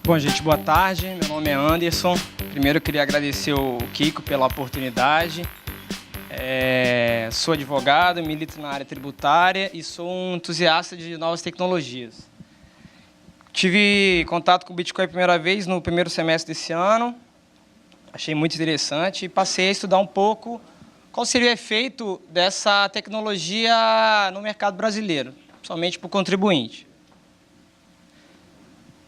Bom, gente, boa tarde. Meu nome é Anderson. Primeiro, eu queria agradecer o Kiko pela oportunidade. Sou advogado, milito na área tributária e sou um entusiasta de novas tecnologias. Tive contato com o Bitcoin a primeira vez no primeiro semestre desse ano. Achei muito interessante e passei a estudar um pouco qual seria o efeito dessa tecnologia no mercado brasileiro, somente para o contribuinte.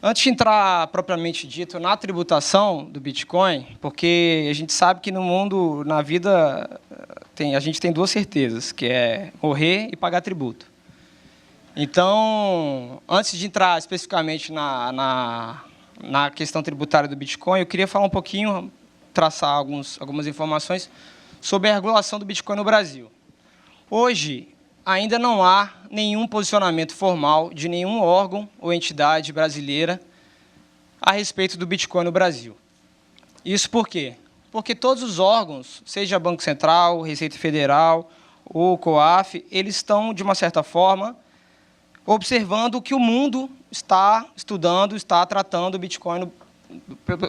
Antes de entrar propriamente dito na tributação do Bitcoin, porque a gente sabe que no mundo, na vida, a gente tem duas certezas, que é morrer e pagar tributo. Então, antes de entrar especificamente na questão tributária do Bitcoin, eu queria falar um pouquinho, traçar algumas informações sobre a regulação do Bitcoin no Brasil. Hoje, ainda não há nenhum posicionamento formal de nenhum órgão ou entidade brasileira a respeito do Bitcoin no Brasil. Isso por quê? Porque todos os órgãos, seja Banco Central, Receita Federal ou COAF, eles estão, de uma certa forma, observando o que o mundo está estudando, está tratando o Bitcoin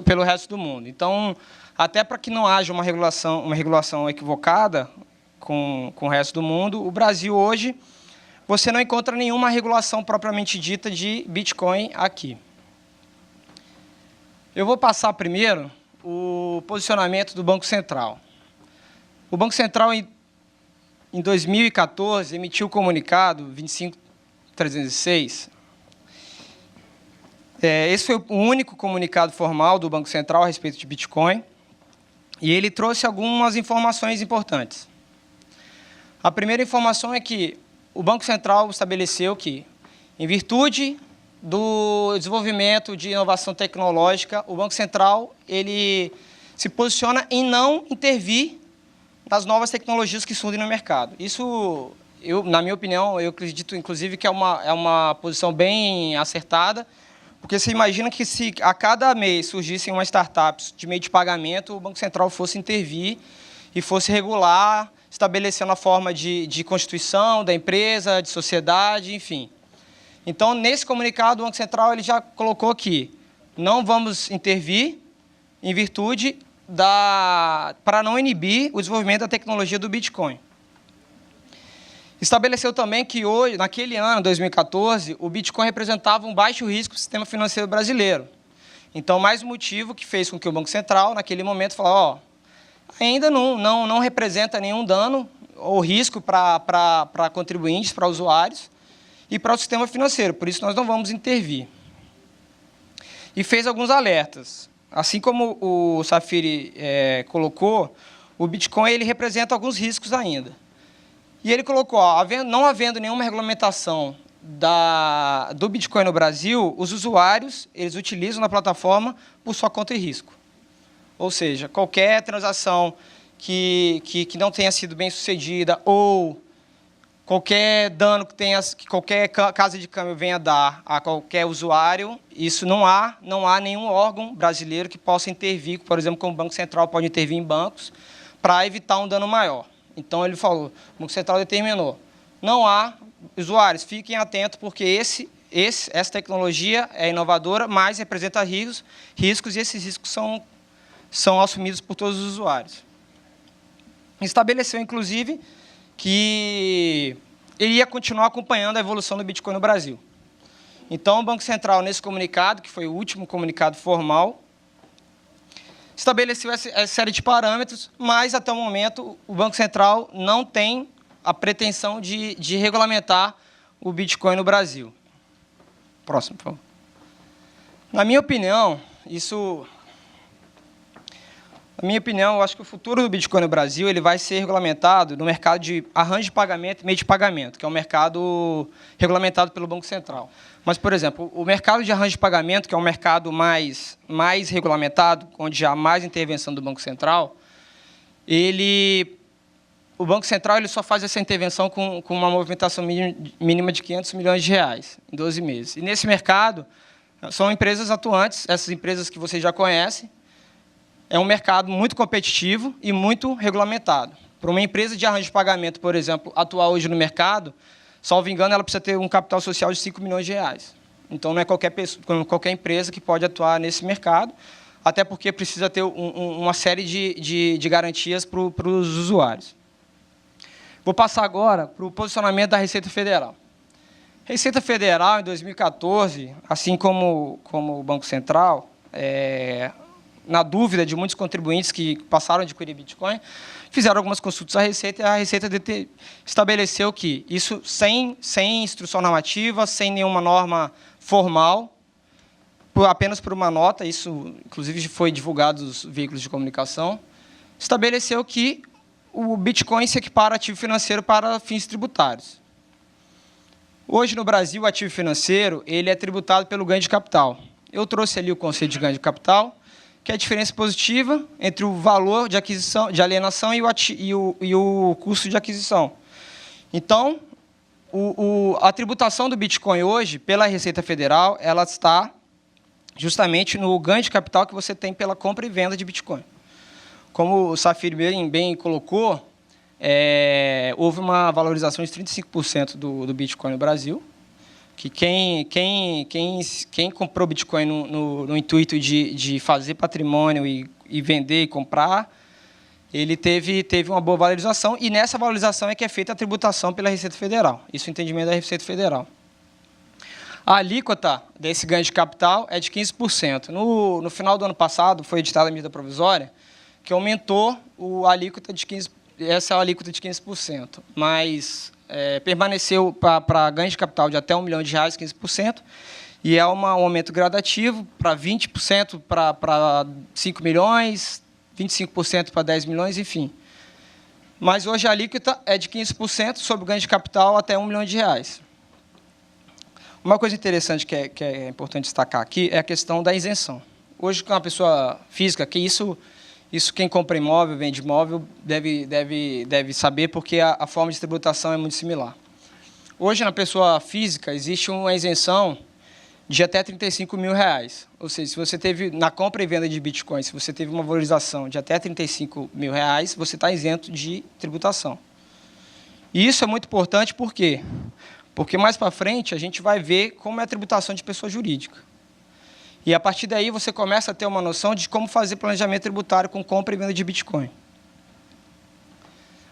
pelo resto do mundo. Então, até para que não haja uma regulação equivocada com o resto do mundo, o Brasil hoje, você não encontra nenhuma regulação propriamente dita de Bitcoin aqui. Eu vou passar primeiro o posicionamento do Banco Central. O Banco Central, em 2014, emitiu o comunicado 25306. Esse foi o único comunicado formal do Banco Central a respeito de Bitcoin, e ele trouxe algumas informações importantes. A primeira informação é que o Banco Central estabeleceu que, em virtude do desenvolvimento de inovação tecnológica, o Banco Central ele se posiciona em não intervir nas novas tecnologias que surgem no mercado. Isso, na minha opinião, eu acredito, inclusive, que é uma posição bem acertada, porque você imagina que se a cada mês surgissem umas startups de meio de pagamento, o Banco Central fosse intervir e fosse regular, estabelecendo a forma de constituição da empresa, de sociedade, enfim. Então, nesse comunicado, o Banco Central ele já colocou que não vamos intervir em virtude para não inibir o desenvolvimento da tecnologia do Bitcoin. Estabeleceu também que hoje, naquele ano, 2014, o Bitcoin representava um baixo risco para o sistema financeiro brasileiro. Então, mais um motivo que fez com que o Banco Central, naquele momento, falasse, ainda não representa nenhum dano ou risco para contribuintes, para usuários e para o sistema financeiro, por isso nós não vamos intervir. E fez alguns alertas. Assim como o Safiri colocou, o Bitcoin ele representa alguns riscos ainda. E ele colocou, não havendo nenhuma regulamentação do Bitcoin no Brasil, os usuários eles utilizam na plataforma por sua conta e risco. Ou seja, qualquer transação que não tenha sido bem sucedida ou qualquer dano que qualquer casa de câmbio venha dar a qualquer usuário, isso não há nenhum órgão brasileiro que possa intervir, por exemplo, como o Banco Central pode intervir em bancos, para evitar um dano maior. Então, ele falou, o Banco Central determinou, não há usuários, fiquem atentos, porque essa tecnologia é inovadora, mas representa riscos e esses riscos são assumidos por todos os usuários. Estabeleceu, inclusive, que ele ia continuar acompanhando a evolução do Bitcoin no Brasil. Então, o Banco Central, nesse comunicado, que foi o último comunicado formal, estabeleceu essa série de parâmetros, mas, até o momento, o Banco Central não tem a pretensão de regulamentar o Bitcoin no Brasil. Próximo, por favor. Na minha opinião, eu acho que o futuro do Bitcoin no Brasil ele vai ser regulamentado no mercado de arranjo de pagamento e meio de pagamento, que é um mercado regulamentado pelo Banco Central. Mas, por exemplo, o mercado de arranjo de pagamento, que é um mercado mais regulamentado, onde há mais intervenção do Banco Central, ele o Banco Central ele só faz essa intervenção com uma movimentação mínima de 500 milhões de reais em 12 meses. E nesse mercado, são empresas atuantes, essas empresas que vocês já conhecem. É um mercado muito competitivo e muito regulamentado. Para uma empresa de arranjo de pagamento, por exemplo, atuar hoje no mercado, salvo engano, ela precisa ter um capital social de 5 milhões de reais. Então, não é qualquer empresa que pode atuar nesse mercado, até porque precisa ter uma série de garantias para os usuários. Vou passar agora para o posicionamento da Receita Federal. Receita Federal, em 2014, assim como o Banco Central, na dúvida de muitos contribuintes que passaram a adquirir Bitcoin, fizeram algumas consultas à Receita, e a Receita estabeleceu que isso sem instrução normativa, sem nenhuma norma formal, apenas por uma nota, isso inclusive foi divulgado nos veículos de comunicação, estabeleceu que o Bitcoin se equipara a ativo financeiro para fins tributários. Hoje, no Brasil, o ativo financeiro ele é tributado pelo ganho de capital. Eu trouxe ali o conceito de ganho de capital, que é a diferença positiva entre o valor de aquisição, de alienação e o custo de aquisição. Então, a tributação do Bitcoin hoje, pela Receita Federal, ela está justamente no ganho de capital que você tem pela compra e venda de Bitcoin. Como o Safir bem colocou, houve uma valorização de 35% do Bitcoin no Brasil, que quem comprou Bitcoin no intuito de fazer patrimônio e vender e comprar, ele teve uma boa valorização, e nessa valorização é que é feita a tributação pela Receita Federal. Isso é o entendimento da Receita Federal. A alíquota desse ganho de capital é de 15%. No final do ano passado, foi editada a medida provisória, que aumentou a alíquota de 15%, essa é a alíquota de 15%, mas permaneceu para ganho de capital de até R$ 1 milhão, 15%, e é um aumento gradativo para 20%, para 5 milhões, 25% para 10 milhões, enfim. Mas hoje a alíquota é de 15% sobre o ganho de capital até R$ 1 milhão. Uma coisa interessante que é importante destacar aqui é a questão da isenção. Hoje, com uma pessoa física, que isso quem compra imóvel, vende imóvel, deve saber, porque a forma de tributação é muito similar. Hoje, na pessoa física, existe uma isenção de até R$ 35 mil. Ou seja, se você teve, na compra e venda de Bitcoin, se você teve uma valorização de até R$ 35 mil, você está isento de tributação. E isso é muito importante, por quê? Porque mais para frente a gente vai ver como é a tributação de pessoa jurídica. E, a partir daí, você começa a ter uma noção de como fazer planejamento tributário com compra e venda de Bitcoin.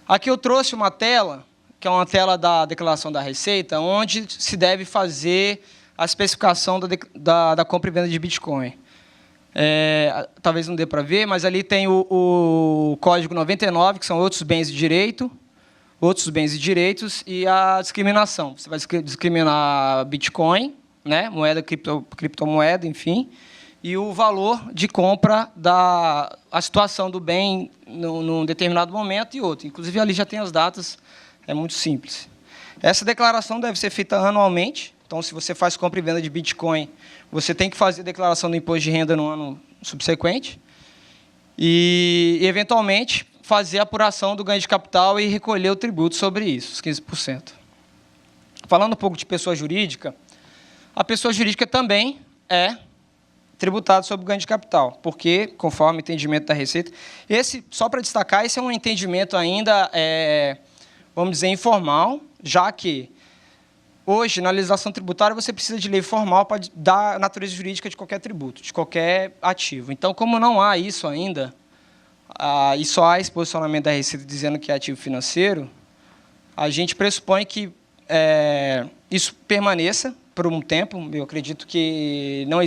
Aqui eu trouxe uma tela, que é uma tela da declaração da Receita, onde se deve fazer a especificação da compra e venda de Bitcoin. Talvez não dê para ver, mas ali tem o código 99, que são outros bens e direitos, e a discriminação. Você vai discriminar Bitcoin, né, moeda, criptomoeda, enfim, e o valor de compra a situação do bem num determinado momento e outro. Inclusive, ali já tem as datas, é muito simples. Essa declaração deve ser feita anualmente. Então, se você faz compra e venda de Bitcoin, você tem que fazer a declaração do imposto de renda no ano subsequente e, eventualmente, fazer a apuração do ganho de capital e recolher o tributo sobre isso, os 15%. Falando um pouco de pessoa jurídica, a pessoa jurídica também é tributada sobre o ganho de capital, porque, conforme o entendimento da Receita, só para destacar, esse é um entendimento ainda, vamos dizer, informal, já que, hoje, na legislação tributária, você precisa de lei formal para dar a natureza jurídica de qualquer tributo, de qualquer ativo. Então, como não há isso ainda, e só há esse posicionamento da Receita dizendo que é ativo financeiro, a gente pressupõe que isso permaneça por um tempo. Eu acredito que não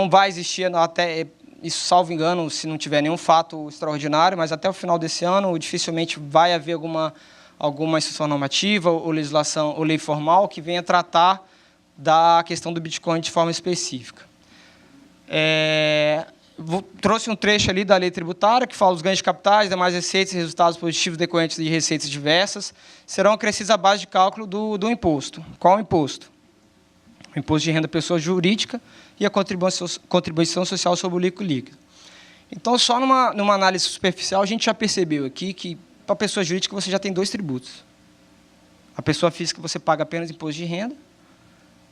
vai existir, até isso, salvo engano, se não tiver nenhum fato extraordinário, mas até o final desse ano, dificilmente vai haver alguma instrução normativa ou legislação ou lei formal que venha tratar da questão do Bitcoin de forma específica. Trouxe um trecho ali da lei tributária que fala: os ganhos de capitais, demais receitas e resultados positivos decorrentes de receitas diversas serão acrescidos à base de cálculo do imposto. Qual o imposto? O imposto de renda pessoa jurídica e a contribuição social sobre o lucro líquido. Então, só numa análise superficial, a gente já percebeu aqui que, para a pessoa jurídica, você já tem 2 tributos. A pessoa física, você paga apenas imposto de renda,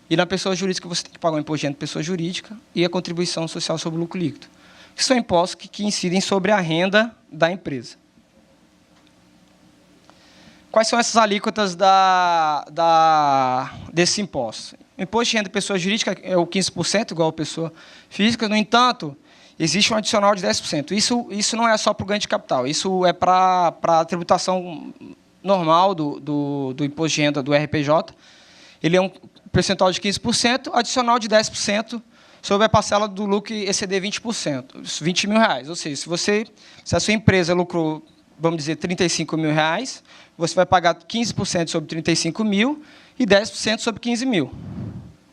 e na pessoa jurídica, você tem que pagar o imposto de renda da pessoa jurídica e a contribuição social sobre o lucro líquido, que são impostos que incidem sobre a renda da empresa. Quais são essas alíquotas desse imposto? O imposto de renda da pessoa jurídica é o 15%, igual a pessoa física. No entanto, existe um adicional de 10%. Isso não é só para o ganho de capital. Isso é para a tributação normal do imposto de renda do RPJ. Ele é um percentual de 15%, adicional de 10% sobre a parcela do lucro que exceder 20%, R$20 mil. Ou seja, se a sua empresa lucrou, vamos dizer, R$35 mil, você vai pagar 15% sobre 35 mil e 10% sobre 15 mil.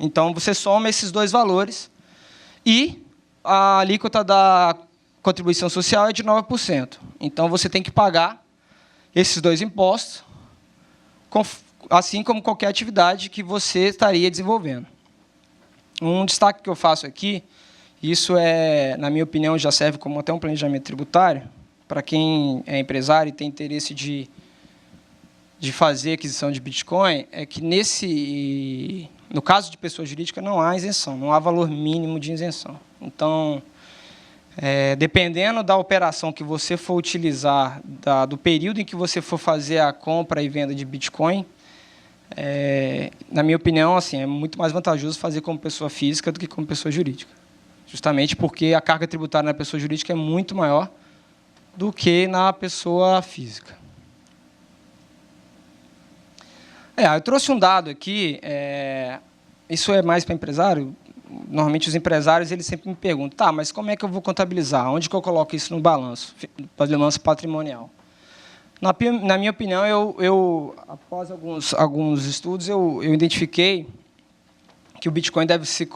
Então, você soma esses 2 valores e a alíquota da contribuição social é de 9%. Então, você tem que pagar esses 2 impostos, assim como qualquer atividade que você estaria desenvolvendo. Um destaque que eu faço aqui, isso na minha opinião, já serve como até um planejamento tributário, para quem é empresário e tem interesse de fazer aquisição de Bitcoin, é que no caso de pessoa jurídica não há isenção, não há valor mínimo de isenção. Então, dependendo da operação que você for utilizar, do período em que você for fazer a compra e venda de Bitcoin, na minha opinião, assim, é muito mais vantajoso fazer como pessoa física do que como pessoa jurídica. Justamente porque a carga tributária na pessoa jurídica é muito maior do que na pessoa física. Eu trouxe um dado aqui, isso é mais para empresário. Normalmente os empresários eles sempre me perguntam, tá, mas como é que eu vou contabilizar? Onde que eu coloco isso no balanço patrimonial? Na minha opinião, após alguns estudos, eu identifiquei que o Bitcoin deve ser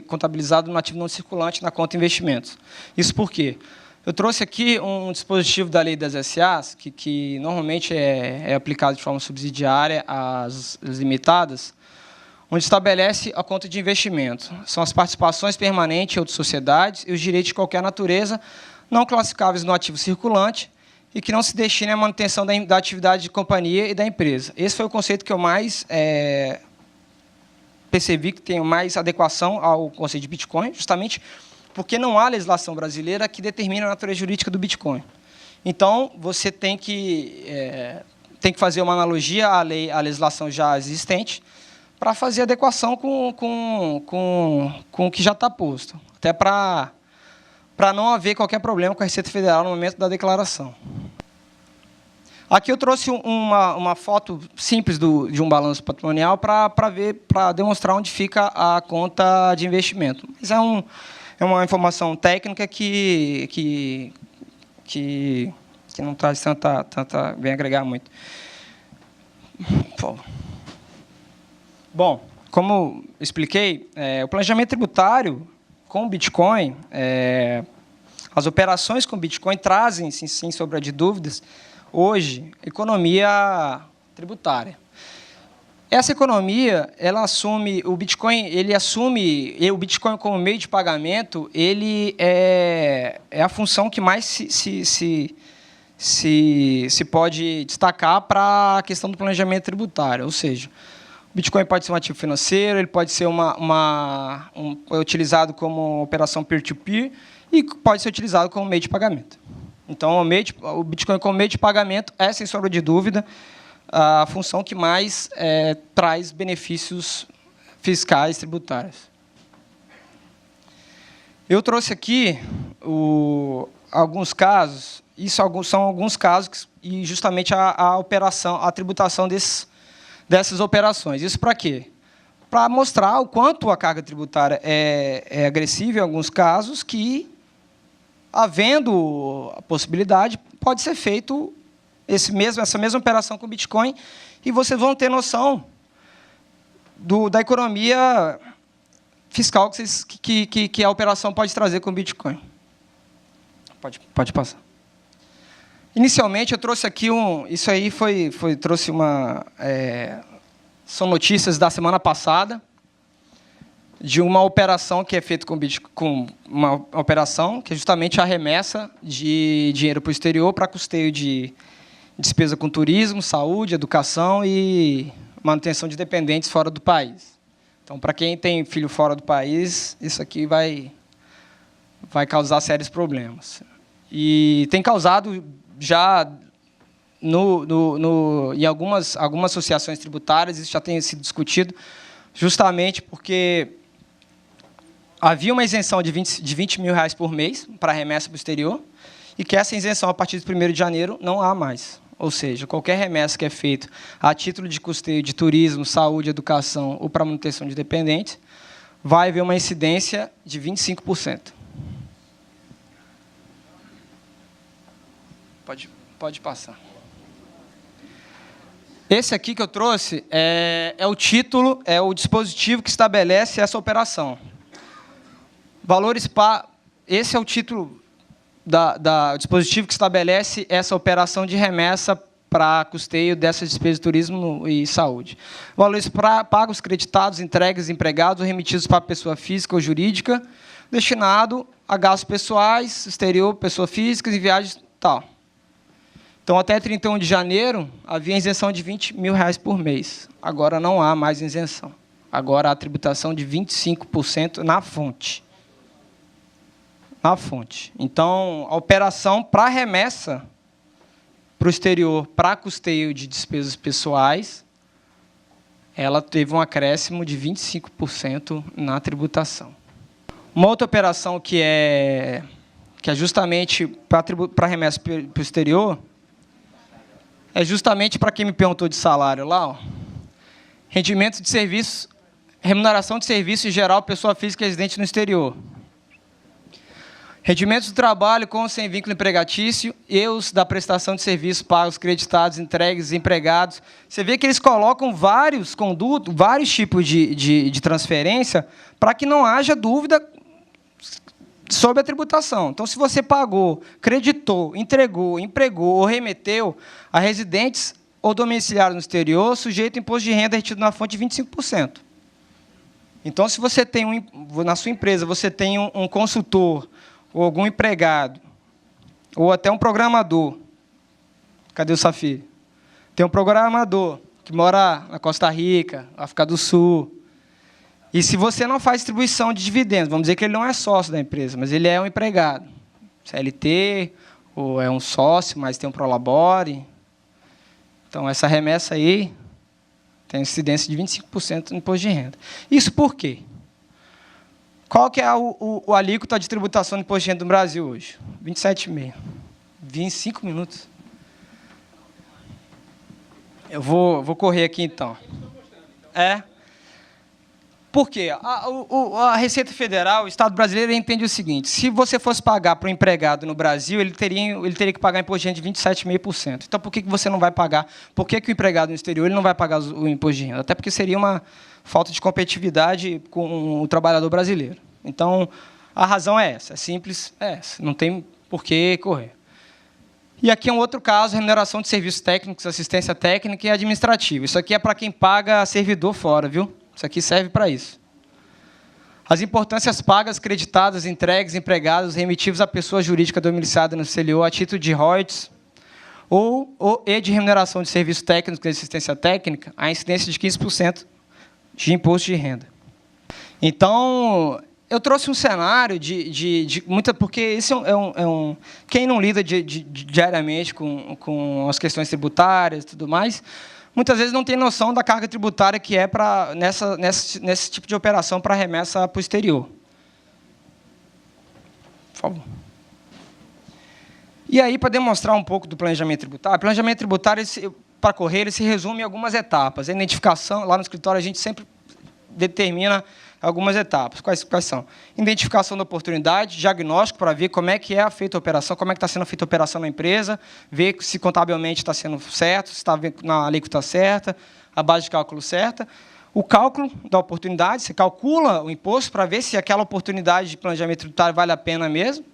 contabilizado no ativo não circulante na conta investimentos. Isso por quê? Eu trouxe aqui um dispositivo da Lei das SAs, que normalmente é aplicado de forma subsidiária às limitadas, onde estabelece a conta de investimento. São as participações permanentes em outras sociedades e os direitos de qualquer natureza não classificáveis no ativo circulante e que não se destinem à manutenção da atividade de companhia e da empresa. Esse foi o conceito que eu mais percebi que tem mais adequação ao conceito de Bitcoin, justamente porque não há legislação brasileira que determine a natureza jurídica do Bitcoin. Então, você tem que fazer uma analogia à legislação já existente para fazer adequação com o que já está posto, até para não haver qualquer problema com a Receita Federal no momento da declaração. Aqui eu trouxe uma foto simples de um balanço patrimonial para demonstrar onde fica a conta de investimento. Mas é uma informação técnica que não traz vem agregar muito. Bom, como expliquei, o planejamento tributário com o Bitcoin, as operações com Bitcoin trazem, sem sombra de dúvidas, hoje, economia tributária. Essa economia, ela assume, o Bitcoin como meio de pagamento, ele é a função que mais se pode destacar para a questão do planejamento tributário. Ou seja, o Bitcoin pode ser um ativo financeiro, ele pode ser utilizado como operação peer-to-peer e pode ser utilizado como meio de pagamento. Então, o Bitcoin como meio de pagamento é, sem sombra de dúvida, a função que mais traz benefícios fiscais tributários. Eu trouxe aqui alguns casos, são alguns casos, e justamente a tributação dessas operações. Isso para quê? Para mostrar o quanto a carga tributária é agressiva em alguns casos, que, havendo a possibilidade, pode ser feito essa mesma operação com o Bitcoin, e vocês vão ter noção da economia fiscal que a operação pode trazer com o Bitcoin. Pode passar. Inicialmente, eu trouxe aqui isso aí trouxe são notícias da semana passada. de uma operação que é feita com uma operação que é justamente a remessa de dinheiro para o exterior para custeio de despesa com turismo, saúde, educação e manutenção de dependentes fora do país. Então, para quem tem filho fora do país, isso aqui vai causar sérios problemas. E tem causado já em algumas associações tributárias, isso já tem sido discutido, justamente porque havia uma isenção de 20 mil reais por mês para remessa para o exterior, e que essa isenção, a partir de 1º de janeiro, não há mais. Ou seja, qualquer remessa que é feita a título de custeio de turismo, saúde, educação ou para manutenção de dependentes, vai haver uma incidência de 25%. Pode passar. Esse aqui que eu trouxe é o título, é o dispositivo que estabelece essa operação. Esse é o título do dispositivo que estabelece essa operação de remessa para custeio dessas despesas de turismo e saúde. Valores pagos, creditados, entregues, empregados ou remetidos para pessoa física ou jurídica, destinado a gastos pessoais, exterior, pessoa física e viagens tal. Então, até 31 de janeiro, havia isenção de 20 mil reais por mês. Agora não há mais isenção. Agora há tributação de 25% na fonte. Na fonte. Então, a operação para remessa para o exterior, para custeio de despesas pessoais, ela teve um acréscimo de 25% na tributação. Uma outra operação que é justamente para remessa para o exterior, é justamente para quem me perguntou de salário lá, ó, rendimento de serviço, remuneração de serviço em geral, pessoa física residente no exterior. Rendimentos do trabalho com ou sem vínculo empregatício e os da prestação de serviço pagos, creditados, entregues, empregados. Você vê que eles colocam vários condutos, vários tipos de transferência para que não haja dúvida sobre a tributação. Então, se você pagou, creditou, entregou, empregou ou remeteu a residentes ou domiciliários no exterior, sujeito ao imposto de renda retido na fonte de 25%. Então, se você tem na sua empresa, você tem um consultor, ou algum empregado, ou até um programador. Cadê o Safiri? Tem um programador que mora na Costa Rica, África do Sul. E se você não faz distribuição de dividendos, vamos dizer que ele não é sócio da empresa, mas ele é um empregado, CLT, ou é um sócio, mas tem um prolabore. Então, essa remessa aí tem incidência de 25% no imposto de renda. Isso por quê? Qual que é o alíquota de tributação do imposto de renda no Brasil hoje? 27,5. 25 minutos. Eu vou correr aqui, então. Por quê? A Receita Federal, o Estado brasileiro, entende o seguinte: se você fosse pagar para um empregado no Brasil, ele teria que pagar imposto de renda de 27,5%. Então, por que você não vai pagar? Por que o empregado no exterior ele não vai pagar o imposto de renda? Até porque seria uma falta de competitividade com o trabalhador brasileiro. Então, a razão é essa, é simples, é essa, não tem por que correr. E aqui é um outro caso, remuneração de serviços técnicos, assistência técnica e administrativa. Isso aqui é para quem paga servidor fora, viu? Isso aqui serve para isso. As importâncias pagas, creditadas, entregues, empregados, remetidos à pessoa jurídica domiciliada no exterior a título de royalties e de remuneração de serviços técnicos e assistência técnica, a incidência de 15% de imposto de renda. Então, eu trouxe um cenário de muita... Porque esse quem não lida diariamente com as questões tributárias e tudo mais, muitas vezes não tem noção da carga tributária que é nesse tipo de operação para remessa para o exterior. Por favor. E aí, para demonstrar um pouco do planejamento tributário, o planejamento tributário, para correr, ele se resume em algumas etapas. A identificação, lá no escritório, a gente sempre determina algumas etapas. Quais são? Identificação da oportunidade, diagnóstico para ver como é que é feita a operação, como é que está sendo feita a operação na empresa, ver se contabilmente está sendo certo, se está na alíquota certa, a base de cálculo certa. O cálculo da oportunidade, você calcula o imposto para ver se aquela oportunidade de planejamento tributário vale a pena mesmo.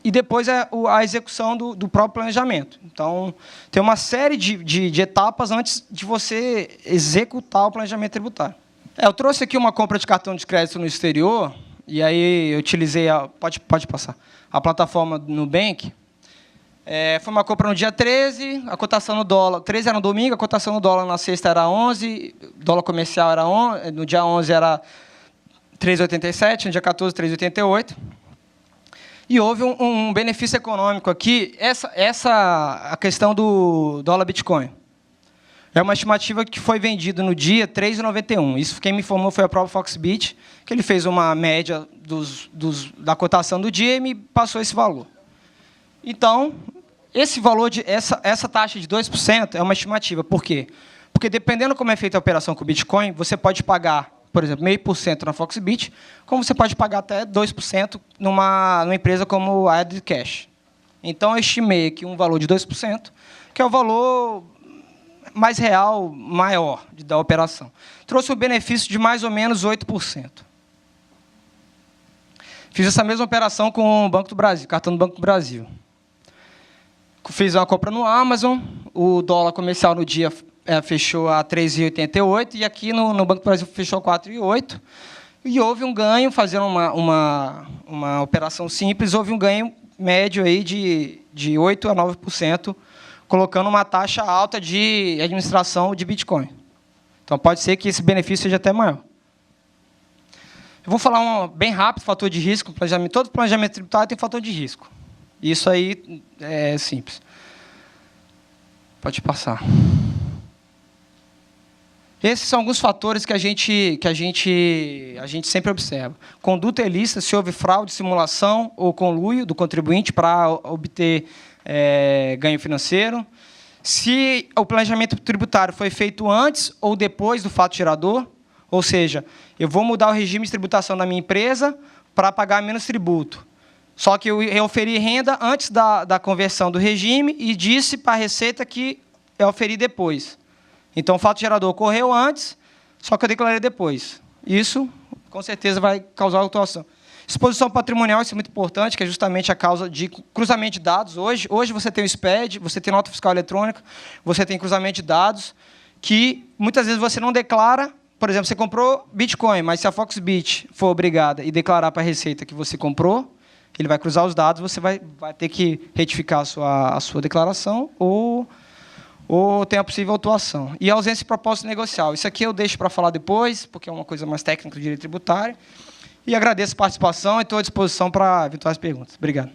E depois a execução do próprio planejamento. Então, tem uma série de etapas antes de você executar o planejamento tributário. Eu trouxe aqui uma compra de cartão de crédito no exterior, e aí eu utilizei, pode passar, a plataforma Nubank. Foi uma compra no dia 13, a cotação no dólar, 13 era no domingo, a cotação no dólar na sexta era 11, dólar comercial era 11, no dia 11 era 3,87, no dia 14, 3,88. E houve um benefício econômico aqui, a questão do dólar Bitcoin. É uma estimativa que foi vendida no dia 3,91. Isso quem me informou foi a própria Foxbit, que ele fez uma média da cotação do dia e me passou esse valor. Então, esse valor essa taxa de 2% é uma estimativa. Por quê? Porque dependendo como é feita a operação com o Bitcoin, você pode pagar, por exemplo, 0,5% na Foxbit, como você pode pagar até 2% numa empresa como a AddCash. Então, eu estimei aqui um valor de 2%, que é o valor mais real, maior da operação. Trouxe um benefício de mais ou menos 8%. Fiz essa mesma operação com o Banco do Brasil, cartão do Banco do Brasil. Fiz uma compra no Amazon, o dólar comercial no dia fechou a 3,88 e aqui no Banco do Brasil fechou a 4,8. E houve um ganho, fazendo uma operação simples, houve um ganho médio aí de 8% a 9%, colocando uma taxa alta de administração de Bitcoin. Então, pode ser que esse benefício seja até maior. Eu vou falar bem rápido, fator de risco. Todo planejamento tributário tem fator de risco. Isso aí é simples. Pode passar. Esses são alguns fatores que a gente sempre observa. Conduta ilícita, se houve fraude, simulação ou conluio do contribuinte para obter ganho financeiro. Se o planejamento tributário foi feito antes ou depois do fato gerador, ou seja, eu vou mudar o regime de tributação da minha empresa para pagar menos tributo. Só que eu oferi renda antes da conversão do regime e disse para a Receita que eu oferi depois. Então, o fato gerador ocorreu antes, só que eu declarei depois. Isso, com certeza, vai causar autuação. Exposição patrimonial, isso é muito importante, que é justamente a causa de cruzamento de dados. Hoje você tem o SPED, você tem nota fiscal eletrônica, você tem cruzamento de dados, que muitas vezes você não declara. Por exemplo, você comprou Bitcoin, mas se a Foxbit for obrigada e declarar para a Receita que você comprou, ele vai cruzar os dados, você vai ter que retificar a sua declaração ou tem a possível autuação. E a ausência de propósito negocial. Isso aqui eu deixo para falar depois, porque é uma coisa mais técnica do direito tributário. E agradeço a participação e estou à disposição para eventuais perguntas. Obrigado.